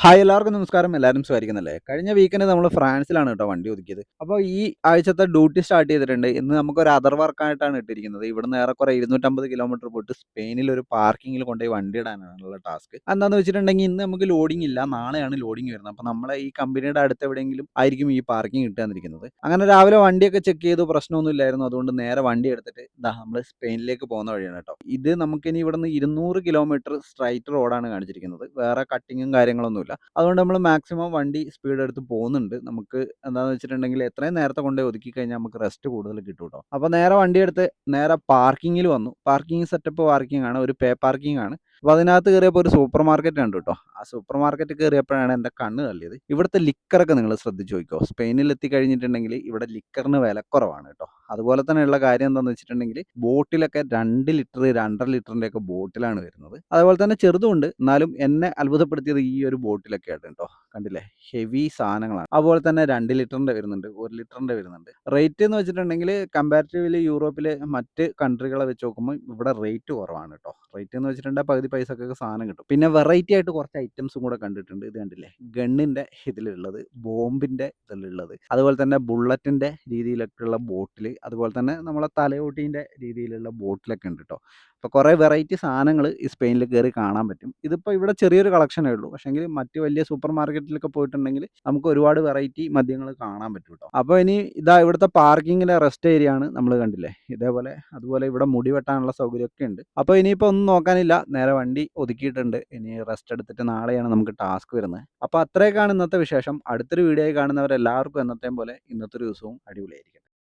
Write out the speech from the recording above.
Hi എല്ലാവർക്കും നമസ്കാരം. എല്ലാവരും സുഖമായിരിക്കുന്നല്ലേ? കഴിഞ്ഞ വീക്കെൻഡ് നമ്മൾ ഫ്രാൻസിലാണ് കേട്ടോ വണ്ടി ഒതുക്കിയത്. അപ്പോൾ ഈ ആഴ്ചത്തെ ഡ്യൂട്ടി സ്റ്റാർട്ട് ചെയ്തിട്ടുണ്ട്. ഇന്ന് നമുക്കൊരു അതർ വർക്കായിട്ടാണ് ഇട്ടിരിക്കുന്നത്. ഇവിടുന്ന് ഏറെക്കുറെ 250 കിലോമീറ്റർ പോയിട്ട് സ്പെയിനിൽ ഒരു പാർക്കിങ്ങിൽ കൊണ്ടുപോയി വണ്ടി ഇടാനാണുള്ള ടാസ്ക്. എന്താണെന്ന് വെച്ചിട്ടുണ്ടെങ്കിൽ ഇന്ന് നമുക്ക് ലോഡിംഗ് ഇല്ല, നാളെയാണ് ലോഡിംഗ് വരുന്നത്. അപ്പോൾ നമ്മളെ ഈ കമ്പനിയുടെ അടുത്ത് എവിടെയെങ്കിലും ആയിരിക്കും ഈ പാർക്കിംഗ് ഇട്ടാന്നിരിക്കുന്നത്. അങ്ങനെ രാവിലെ വണ്ടിയൊക്കെ ചെക്ക് ചെയ്തു, പ്രശ്നമൊന്നും ഇല്ലായിരുന്നു. അതുകൊണ്ട് നേരെ വണ്ടി എടുത്തിട്ട് നമ്മൾ സ്പെയിനിലേക്ക് പോകുന്ന വഴിയാണ് കേട്ടോ. ഇത് നമുക്കിനി ഇവിടുന്ന് 200 കിലോമീറ്റർ സ്ട്രൈറ്റ് റോഡാണ് കാണിച്ചിരിക്കുന്നത്. വേറെ കട്ടിങ്ങും കാര്യങ്ങളൊന്നുമില്ല. അതുകൊണ്ട് നമ്മൾ മാക്സിമം വണ്ടി സ്പീഡ് എടുത്ത് പോകുന്നുണ്ട്. നമുക്ക് എന്താണെന്ന് വെച്ചിട്ടുണ്ടെങ്കിൽ എത്രയും നേരത്തെ കൊണ്ടുപോയി ഒതുക്കി കഴിഞ്ഞാൽ നമുക്ക് റെസ്റ്റ് കൂടുതൽ കിട്ടും കേട്ടോ. അപ്പോൾ നേരെ വണ്ടി എടുത്ത് നേരെ പാർക്കിങ്ങിൽ വന്നു. പാർക്കിംഗ് സെറ്റപ്പ് പാർക്കിംഗ് ആണ്, ഒരു പേ പാർക്കിംഗ് ആണ്. അപ്പോൾ അതിനകത്ത് കയറിയപ്പോൾ ഒരു സൂപ്പർ മാർക്കറ്റ് ഉണ്ട് കേട്ടോ. ആ സൂപ്പർ മാർക്കറ്റ് കയറിയപ്പോഴാണ് എൻ്റെ കണ്ണ് തള്ളിയത്. ഇവിടുത്തെ ലിക്കറൊക്കെ നിങ്ങൾ ശ്രദ്ധിച്ച് നോക്കിക്കോ. സ്പെയിനിൽ എത്തിക്കഴിഞ്ഞിട്ടുണ്ടെങ്കിൽ ഇവിടെ ലിക്കറിന് വിലക്കുറവാണ് കേട്ടോ. അതുപോലെ തന്നെയുള്ള കാര്യം എന്താണെന്ന് വെച്ചിട്ടുണ്ടെങ്കിൽ ബോട്ടിലൊക്കെ 2 ലിറ്റർ 2.5 ലിറ്ററിൻ്റെ ഒക്കെ ബോട്ടിലാണ് വരുന്നത്. അതുപോലെ തന്നെ ചെറുതുമുണ്ട്. എന്നാലും എന്നെ അത്ഭുതപ്പെടുത്തിയത് ഈ ഒരു ബോട്ടിലൊക്കെ ആയിട്ട് കേട്ടോ. കണ്ടില്ലേ, ഹെവി സാധനങ്ങളാണ്. അതുപോലെ തന്നെ 2 ലിറ്ററിൻ്റെ വരുന്നുണ്ട്, 1 ലിറ്ററിൻ്റെ വരുന്നുണ്ട്. റേറ്റ് എന്ന് വെച്ചിട്ടുണ്ടെങ്കിൽ കമ്പാരിറ്റീവ്ലി യൂറോപ്പിലെ മറ്റ് കൺട്രികളെ വെച്ച് നോക്കുമ്പോൾ ഇവിടെ റേറ്റ് കുറവാണ് കേട്ടോ. റേറ്റ് എന്ന് വെച്ചിട്ടുണ്ടെങ്കിൽ പകുതി പൈസക്കൊക്കെ സാധനം കിട്ടും. പിന്നെ വെറൈറ്റി ആയിട്ട് കുറച്ച് ഐറ്റംസും കൂടെ കണ്ടിട്ടുണ്ട്. ഇത് കണ്ടില്ലേ, ഗണ്ണിൻ്റെ ഇതിലുള്ളത്, ബോംബിൻ്റെ ഇതിലുള്ളത്, അതുപോലെ തന്നെ ബുള്ളറ്റിൻ്റെ രീതിയിലൊക്കെയുള്ള ബോട്ടിൽ, അതുപോലെ തന്നെ നമ്മളെ തലയോട്ടീൻ്റെ രീതിയിലുള്ള ബോട്ടിലൊക്കെ ഉണ്ട് കേട്ടോ. അപ്പോൾ കുറേ വെറൈറ്റി സാധനങ്ങൾ ഈ സ്പെയിനിൽ കയറി കാണാൻ പറ്റും. ഇതിപ്പോൾ ഇവിടെ ചെറിയൊരു കളക്ഷനേ ഉള്ളൂ. പക്ഷേങ്കിൽ മറ്റ് വലിയ സൂപ്പർ മാർക്കറ്റിലൊക്കെ പോയിട്ടുണ്ടെങ്കിൽ നമുക്ക് ഒരുപാട് വെറൈറ്റി മദ്യങ്ങൾ കാണാൻ പറ്റും കേട്ടോ. അപ്പോൾ ഇനി ഇതാ ഇവിടുത്തെ പാർക്കിങ്ങിലെ റെസ്റ്റ് ഏരിയ ആണ് നമ്മൾ കണ്ടില്ലേ. അതുപോലെ ഇവിടെ മുടി വെട്ടാനുള്ള സൗകര്യമൊക്കെ ഉണ്ട്. അപ്പോൾ ഇനിയിപ്പോൾ ഒന്നും നോക്കാനില്ല, നേരെ വണ്ടി ഒതുക്കിയിട്ടുണ്ട്. ഇനി റെസ്റ്റ് എടുത്തിട്ട് നാളെയാണ് നമുക്ക് ടാസ്ക് വരുന്നത്. അപ്പോൾ അത്രയൊക്കെയാണ് ഇന്നത്തെ വിശേഷം. അടുത്തൊരു വീഡിയോ ആയി കാണുന്നവരെല്ലാവർക്കും എന്നത്തെയും പോലെ ഇന്നത്തെ ഒരു ദിവസവും അടിപൊളിയായിരിക്കും.